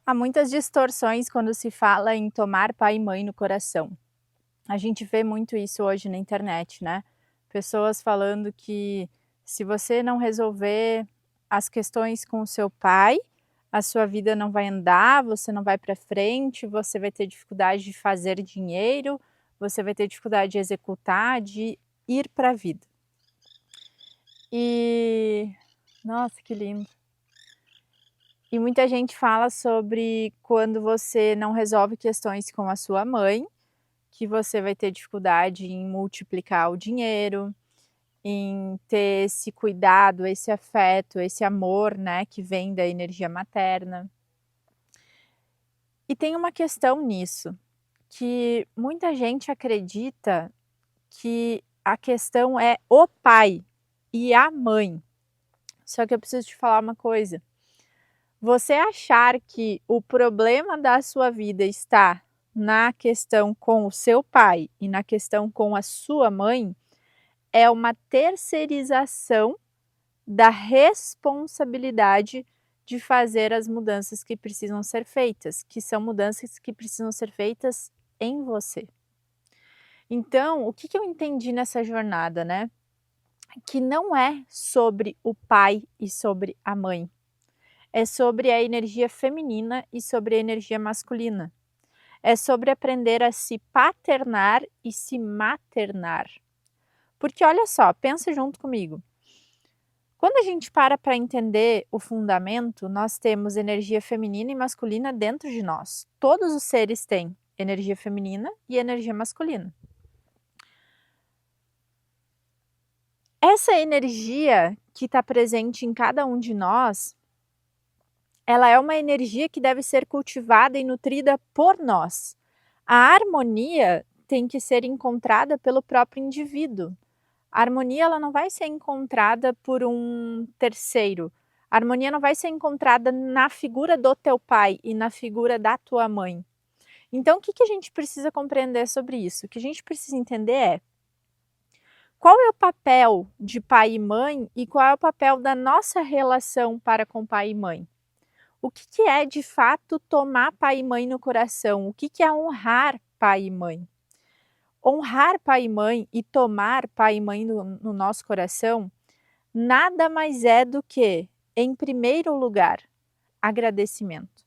Há muitas distorções quando se fala em tomar pai e mãe no coração. A gente vê muito isso hoje na internet, né? Pessoas falando que se você não resolver as questões com o seu pai, a sua vida não vai andar, você não vai para frente, você vai ter dificuldade de fazer dinheiro, você vai ter dificuldade de executar, de ir para a vida. E nossa, que lindo. E muita gente fala sobre quando você não resolve questões com a sua mãe, que você vai ter dificuldade em multiplicar o dinheiro, em ter esse cuidado, esse afeto, esse amor, né, que vem da energia materna. E tem uma questão nisso, que muita gente acredita que a questão é o pai e a mãe. Só que eu preciso te falar uma coisa. Você achar que o problema da sua vida está na questão com o seu pai e na questão com a sua mãe é uma terceirização da responsabilidade de fazer as mudanças que precisam ser feitas, que são mudanças que precisam ser feitas em você. Então, o que eu entendi nessa jornada, né? Que não é sobre o pai e sobre a mãe. É sobre a energia feminina e sobre a energia masculina. É sobre aprender a se paternar e se maternar. Porque olha só, pensa junto comigo. Quando a gente para entender o fundamento, nós temos energia feminina e masculina dentro de nós. Todos os seres têm energia feminina e energia masculina. Essa energia que está presente em cada um de nós, ela é uma energia que deve ser cultivada e nutrida por nós. A harmonia tem que ser encontrada pelo próprio indivíduo. A harmonia ela não vai ser encontrada por um terceiro. A harmonia não vai ser encontrada na figura do teu pai e na figura da tua mãe. Então, o que a gente precisa compreender sobre isso? O que a gente precisa entender é qual é o papel de pai e mãe e qual é o papel da nossa relação para com pai e mãe. O que é, de fato, tomar pai e mãe no coração? O que é honrar pai e mãe? Honrar pai e mãe e tomar pai e mãe no nosso coração nada mais é do que, em primeiro lugar, agradecimento.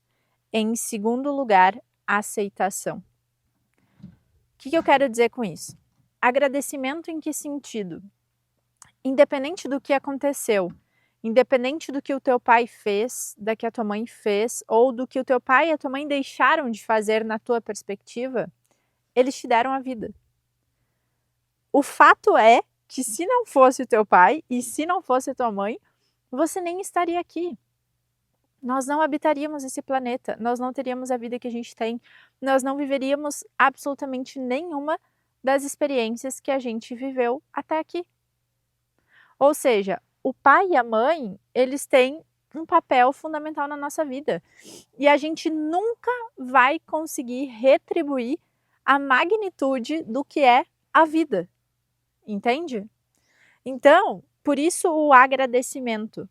Em segundo lugar, aceitação. O que eu quero dizer com isso? Agradecimento em que sentido? Independente do que aconteceu, independente do que o teu pai fez, da que a tua mãe fez, ou do que o teu pai e a tua mãe deixaram de fazer na tua perspectiva, eles te deram a vida. O fato é que se não fosse o teu pai e se não fosse a tua mãe, você nem estaria aqui. Nós não habitaríamos esse planeta, nós não teríamos a vida que a gente tem, nós não viveríamos absolutamente nenhuma das experiências que a gente viveu até aqui. Ou seja, o pai e a mãe, eles têm um papel fundamental na nossa vida. E a gente nunca vai conseguir retribuir a magnitude do que é a vida. Entende? Então, por isso o agradecimento.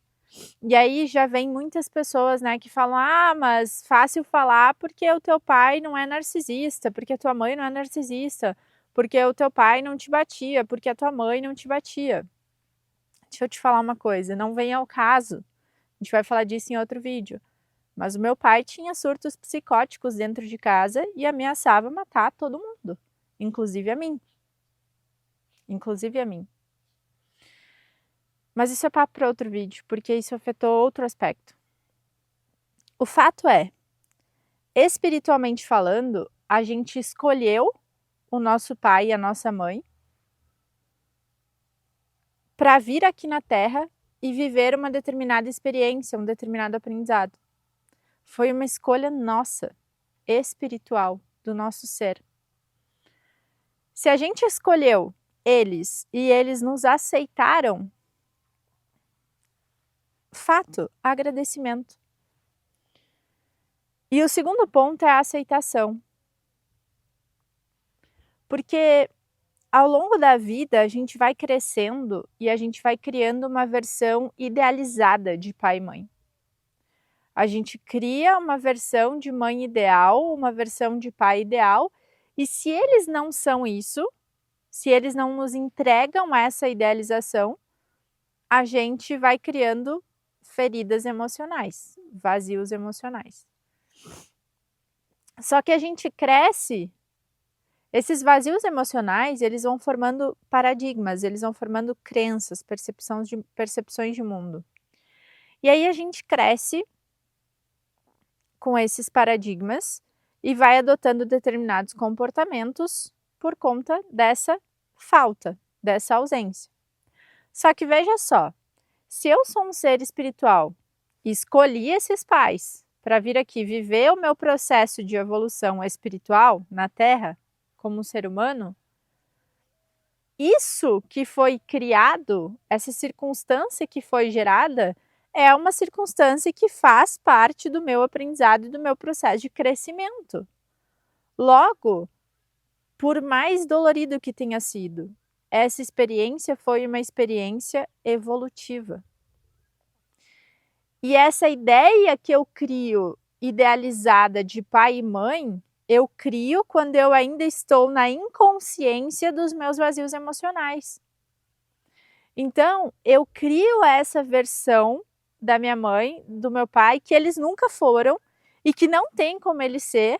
E aí já vem muitas pessoas, né, que falam: "Ah, mas fácil falar porque o teu pai não é narcisista, porque a tua mãe não é narcisista, porque o teu pai não te batia, porque a tua mãe não te batia". Deixa eu te falar uma coisa, não vem ao caso. A gente vai falar disso em outro vídeo. Mas o meu pai tinha surtos psicóticos dentro de casa e ameaçava matar todo mundo, inclusive a mim. Inclusive a mim. Mas isso é papo para outro vídeo, porque isso afetou outro aspecto. O fato é, espiritualmente falando, a gente escolheu o nosso pai e a nossa mãe para vir aqui na Terra e viver uma determinada experiência, um determinado aprendizado. Foi uma escolha nossa, espiritual, do nosso ser. Se a gente escolheu eles e eles nos aceitaram, fato, agradecimento. E o segundo ponto é a aceitação. Porque ao longo da vida a gente vai crescendo e a gente vai criando uma versão idealizada de pai e mãe. A gente cria uma versão de mãe ideal, uma versão de pai ideal, e se eles não são isso, se eles não nos entregam essa idealização, a gente vai criando feridas emocionais, vazios emocionais. Só que a gente cresce, esses vazios emocionais, eles vão formando paradigmas, eles vão formando crenças, percepções de mundo. E aí a gente cresce com esses paradigmas e vai adotando determinados comportamentos por conta dessa falta, dessa ausência. Só que veja só, se eu sou um ser espiritual e escolhi esses pais para vir aqui viver o meu processo de evolução espiritual na Terra, como um ser humano, isso que foi criado, essa circunstância que foi gerada, é uma circunstância que faz parte do meu aprendizado e do meu processo de crescimento. Logo, por mais dolorido que tenha sido, essa experiência foi uma experiência evolutiva. E essa ideia que eu crio, idealizada de pai e mãe, eu crio quando eu ainda estou na inconsciência dos meus vazios emocionais. Então, eu crio essa versão da minha mãe, do meu pai, que eles nunca foram e que não tem como eles ser,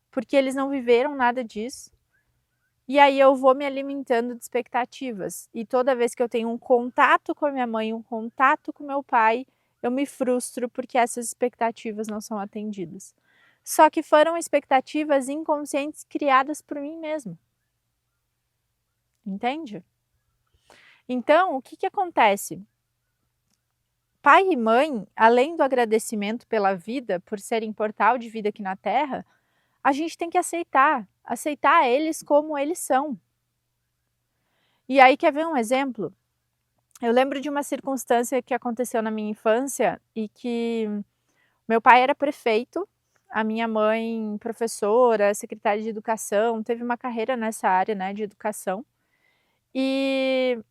porque eles não viveram nada disso. E aí eu vou me alimentando de expectativas. E toda vez que eu tenho um contato com a minha mãe, um contato com meu pai, eu me frustro porque essas expectativas não são atendidas. Só que foram expectativas inconscientes criadas por mim mesma. Entende? Então, o que acontece? Pai e mãe, além do agradecimento pela vida, por serem portal de vida aqui na Terra, a gente tem que aceitar eles como eles são. E aí, quer ver um exemplo? Eu lembro de uma circunstância que aconteceu na minha infância e que meu pai era prefeito, a minha mãe professora, secretária de educação, teve uma carreira nessa área, né, de educação. E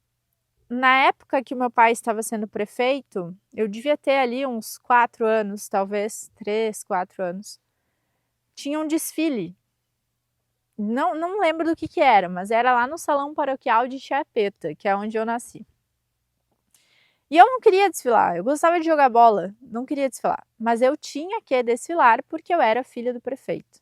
na época que o meu pai estava sendo prefeito, eu devia ter ali uns 4 anos, talvez 3, 4 anos. Tinha um desfile. Não lembro do que era, mas era lá no Salão Paroquial de Chiapeta, que é onde eu nasci. E eu não queria desfilar, eu gostava de jogar bola, não queria desfilar. Mas eu tinha que desfilar porque eu era filha do prefeito.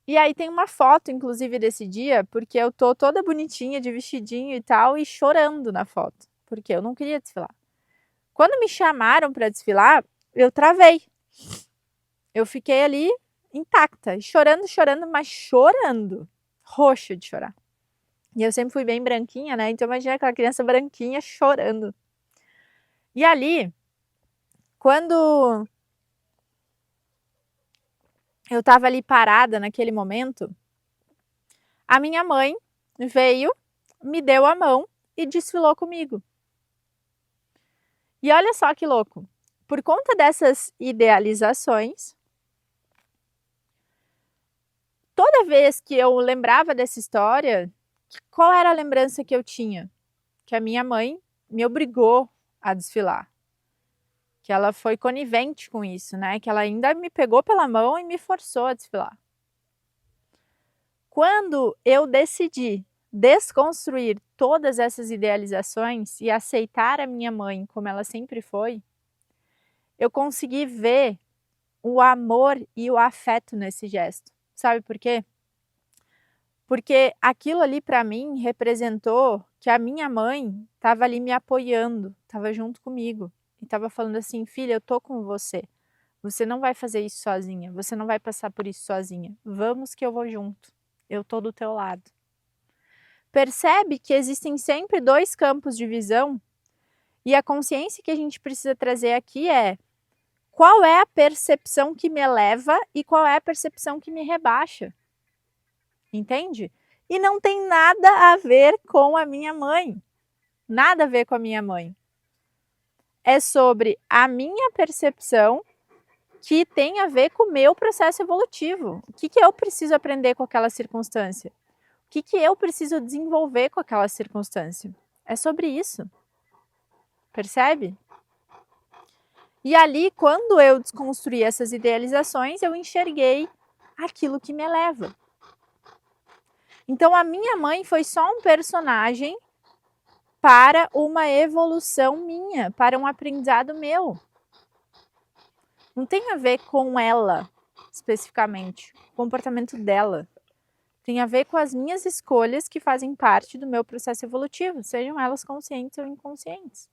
E aí tem uma foto, inclusive, desse dia, porque eu tô toda bonitinha, de vestidinho e tal, e chorando na foto, porque eu não queria desfilar. Quando me chamaram para desfilar, eu travei. Eu fiquei ali intacta, chorando, mas chorando, roxa de chorar. E eu sempre fui bem branquinha, né? Então imagina aquela criança branquinha chorando. E ali, quando eu estava ali parada naquele momento, a minha mãe veio, me deu a mão e desfilou comigo. E olha só que louco, por conta dessas idealizações, toda vez que eu lembrava dessa história, qual era a lembrança que eu tinha? Que a minha mãe me obrigou a desfilar. Que ela foi conivente com isso, né? Que ela ainda me pegou pela mão e me forçou a desfilar. Quando eu decidi desconstruir todas essas idealizações e aceitar a minha mãe como ela sempre foi, eu consegui ver o amor e o afeto nesse gesto. Sabe por quê? Porque aquilo ali para mim representou que a minha mãe estava ali me apoiando, estava junto comigo e estava falando assim: filha, eu tô com você. Você não vai fazer isso sozinha, você não vai passar por isso sozinha. Vamos que eu vou junto. Eu tô do teu lado. Percebe que existem sempre dois campos de visão e a consciência que a gente precisa trazer aqui é: qual é a percepção que me eleva e qual é a percepção que me rebaixa? Entende? E não tem nada a ver com a minha mãe. Nada a ver com a minha mãe. É sobre a minha percepção que tem a ver com o meu processo evolutivo. O que eu preciso aprender com aquela circunstância? O que eu preciso desenvolver com aquela circunstância? É sobre isso. Percebe? E ali, quando eu desconstruí essas idealizações, eu enxerguei aquilo que me eleva. Então, a minha mãe foi só um personagem para uma evolução minha, para um aprendizado meu. Não tem a ver com ela, especificamente, o comportamento dela. Tem a ver com as minhas escolhas que fazem parte do meu processo evolutivo, sejam elas conscientes ou inconscientes.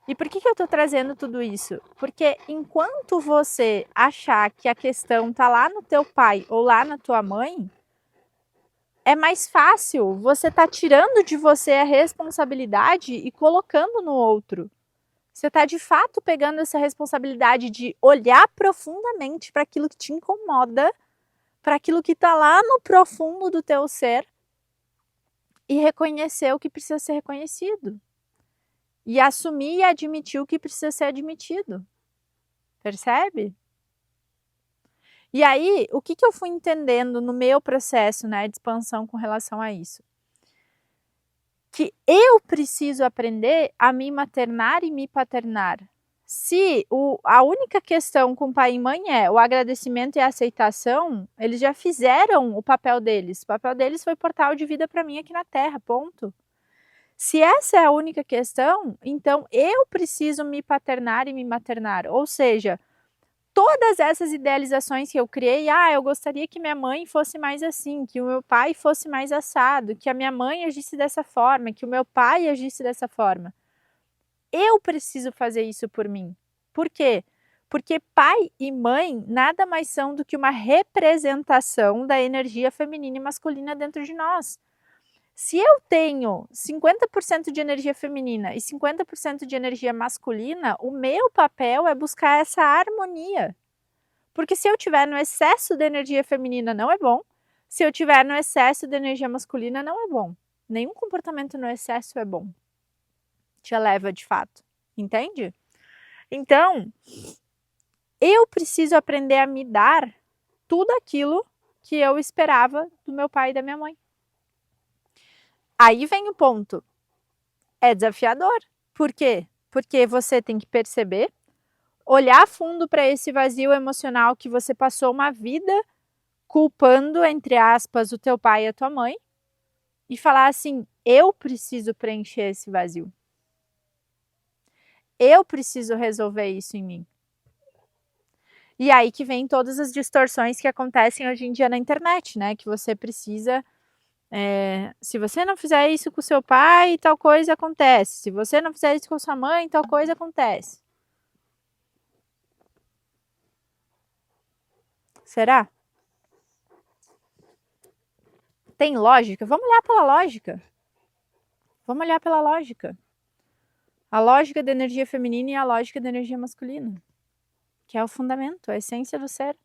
E por que eu estou trazendo tudo isso? Porque enquanto você achar que a questão está lá no teu pai ou lá na tua mãe, é mais fácil você estar tirando de você a responsabilidade e colocando no outro. Você está de fato pegando essa responsabilidade de olhar profundamente para aquilo que te incomoda, para aquilo que está lá no profundo do teu ser e reconhecer o que precisa ser reconhecido. E assumir e admitir o que precisa ser admitido. Percebe? E aí, o que eu fui entendendo no meu processo, né, de expansão com relação a isso? Que eu preciso aprender a me maternar e me paternar. Se a única questão com pai e mãe é o agradecimento e a aceitação, eles já fizeram o papel deles. O papel deles foi portal de vida para mim aqui na Terra, ponto. Se essa é a única questão, então eu preciso me paternar e me maternar. Ou seja, todas essas idealizações que eu criei, eu gostaria que minha mãe fosse mais assim, que o meu pai fosse mais assado, que a minha mãe agisse dessa forma, que o meu pai agisse dessa forma. Eu preciso fazer isso por mim. Por quê? Porque pai e mãe nada mais são do que uma representação da energia feminina e masculina dentro de nós. Se eu tenho 50% de energia feminina e 50% de energia masculina, o meu papel é buscar essa harmonia. Porque se eu tiver no excesso de energia feminina não é bom, se eu tiver no excesso de energia masculina não é bom. Nenhum comportamento no excesso é bom. Te eleva de fato, entende? Então, eu preciso aprender a me dar tudo aquilo que eu esperava do meu pai e da minha mãe. Aí vem o ponto. É desafiador. Por quê? Porque você tem que perceber, olhar fundo para esse vazio emocional que você passou uma vida culpando, entre aspas, o teu pai e a tua mãe e falar assim, eu preciso preencher esse vazio. Eu preciso resolver isso em mim. E aí que vem todas as distorções que acontecem hoje em dia na internet, né? Que você precisa... se você não fizer isso com seu pai, tal coisa acontece. Se você não fizer isso com sua mãe, tal coisa acontece. Será? Tem lógica? Vamos olhar pela lógica. Vamos olhar pela lógica. A lógica da energia feminina e a lógica da energia masculina. Que é o fundamento, a essência do ser.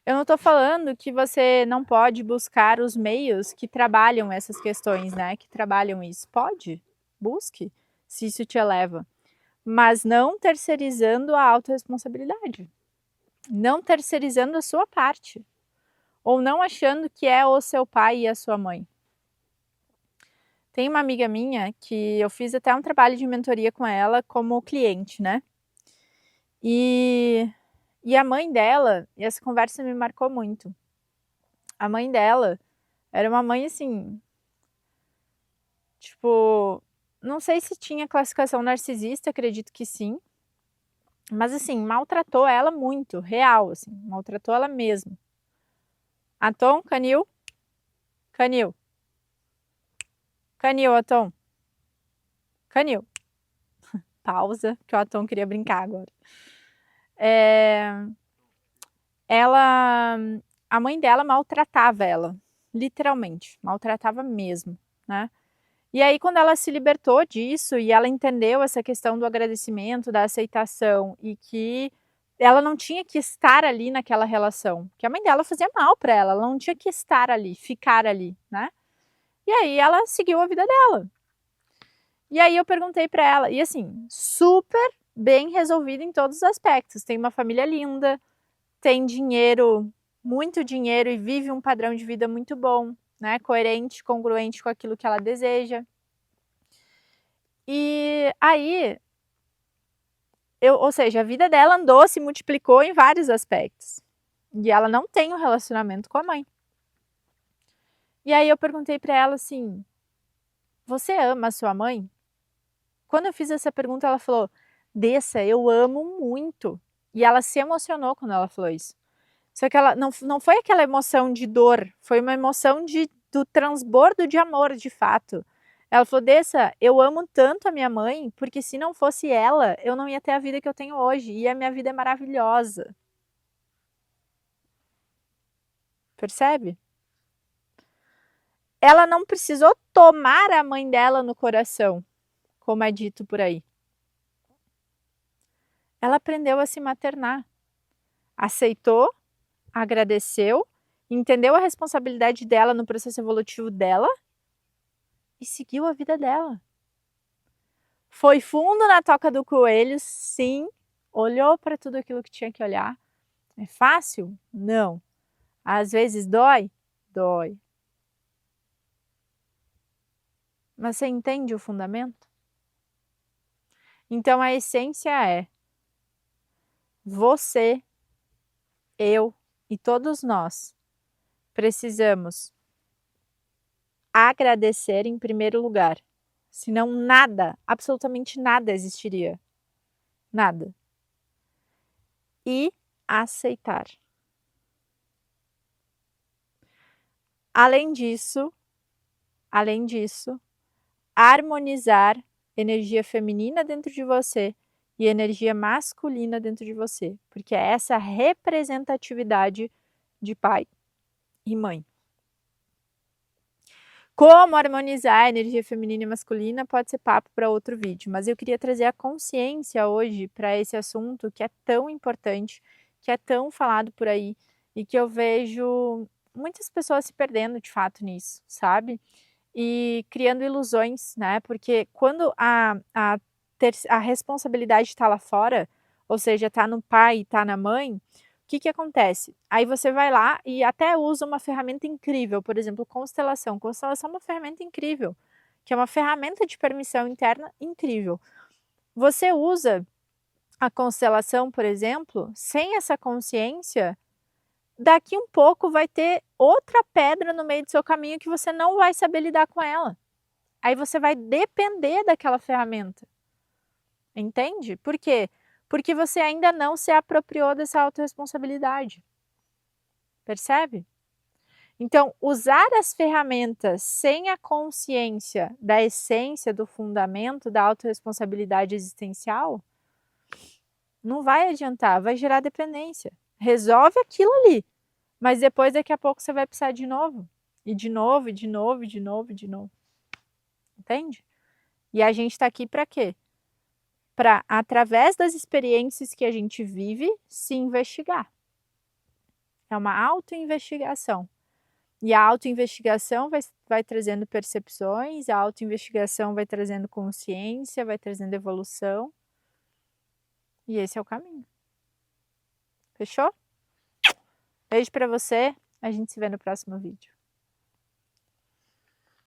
Eu não estou falando que você não pode buscar os meios que trabalham essas questões, né? Que trabalham isso. Pode, busque, se isso te eleva. Mas não terceirizando a autorresponsabilidade. Não terceirizando a sua parte. Ou não achando que é o seu pai e a sua mãe. Tem uma amiga minha que eu fiz até um trabalho de mentoria com ela como cliente, né? E a mãe dela, e essa conversa me marcou muito. A mãe dela era uma mãe assim, tipo, não sei se tinha classificação narcisista, acredito que sim. Mas assim, maltratou ela muito, real, assim, maltratou ela mesmo. Atom, canil, canil. Canil, Atom. Canil. Pausa, que o Atom queria brincar agora. A mãe dela maltratava ela, literalmente, maltratava mesmo, né? E aí, quando ela se libertou disso e ela entendeu essa questão do agradecimento, da aceitação e que ela não tinha que estar ali naquela relação, que a mãe dela fazia mal para ela, ela não tinha que estar ali, ficar ali, né? E aí ela seguiu a vida dela. E aí eu perguntei para ela, e assim, super bem resolvida em todos os aspectos, tem uma família linda, tem dinheiro, muito dinheiro e vive um padrão de vida muito bom, né? Coerente, congruente com aquilo que ela deseja. E aí ou seja, a vida dela andou, se multiplicou em vários aspectos. E ela não tem um relacionamento com a mãe. E aí eu perguntei para ela assim: você ama a sua mãe? Quando eu fiz essa pergunta, ela falou: Dessa, eu amo muito. E ela se emocionou quando ela falou isso. Só que ela não foi aquela emoção de dor, foi uma emoção do transbordo de amor, de fato. Ela falou: Dessa, eu amo tanto a minha mãe, porque se não fosse ela, eu não ia ter a vida que eu tenho hoje. E a minha vida é maravilhosa. Percebe? Ela não precisou tomar a mãe dela no coração, como é dito por aí. Ela aprendeu a se maternar. Aceitou, agradeceu, entendeu a responsabilidade dela no processo evolutivo dela e seguiu a vida dela. Foi fundo na toca do coelho, sim, olhou para tudo aquilo que tinha que olhar. É fácil? Não. Às vezes dói? Dói. Mas você entende o fundamento? Então a essência é: você, eu e todos nós precisamos agradecer em primeiro lugar. Senão nada, absolutamente nada existiria. Nada. E aceitar. Além disso, harmonizar energia feminina dentro de você e energia masculina dentro de você, porque é essa representatividade de pai e mãe. Como harmonizar a energia feminina e masculina pode ser papo para outro vídeo, mas eu queria trazer a consciência hoje para esse assunto que é tão importante, que é tão falado por aí e que eu vejo muitas pessoas se perdendo de fato nisso, sabe? E criando ilusões, né? Porque quando a responsabilidade está lá fora, ou seja, está no pai, está na mãe, o que que acontece? Aí você vai lá e até usa uma ferramenta incrível, por exemplo, constelação. Constelação é uma ferramenta incrível, que é uma ferramenta de permissão interna incrível. Você usa a constelação, por exemplo, sem essa consciência, daqui um pouco vai ter outra pedra no meio do seu caminho que você não vai saber lidar com ela. Aí você vai depender daquela ferramenta. Entende? Por quê? Porque você ainda não se apropriou dessa autorresponsabilidade. Percebe? Então, usar as ferramentas sem a consciência da essência, do fundamento da autorresponsabilidade existencial, não vai adiantar, vai gerar dependência. Resolve aquilo ali, mas depois, daqui a pouco, você vai precisar de novo. E de novo, e de novo, e de novo, e de novo. Entende? E a gente está aqui para quê? Para, através das experiências que a gente vive, se investigar. É uma autoinvestigação. E a autoinvestigação vai trazendo percepções, a autoinvestigação vai trazendo consciência, vai trazendo evolução. E esse é o caminho. Fechou? Beijo para você, a gente se vê no próximo vídeo.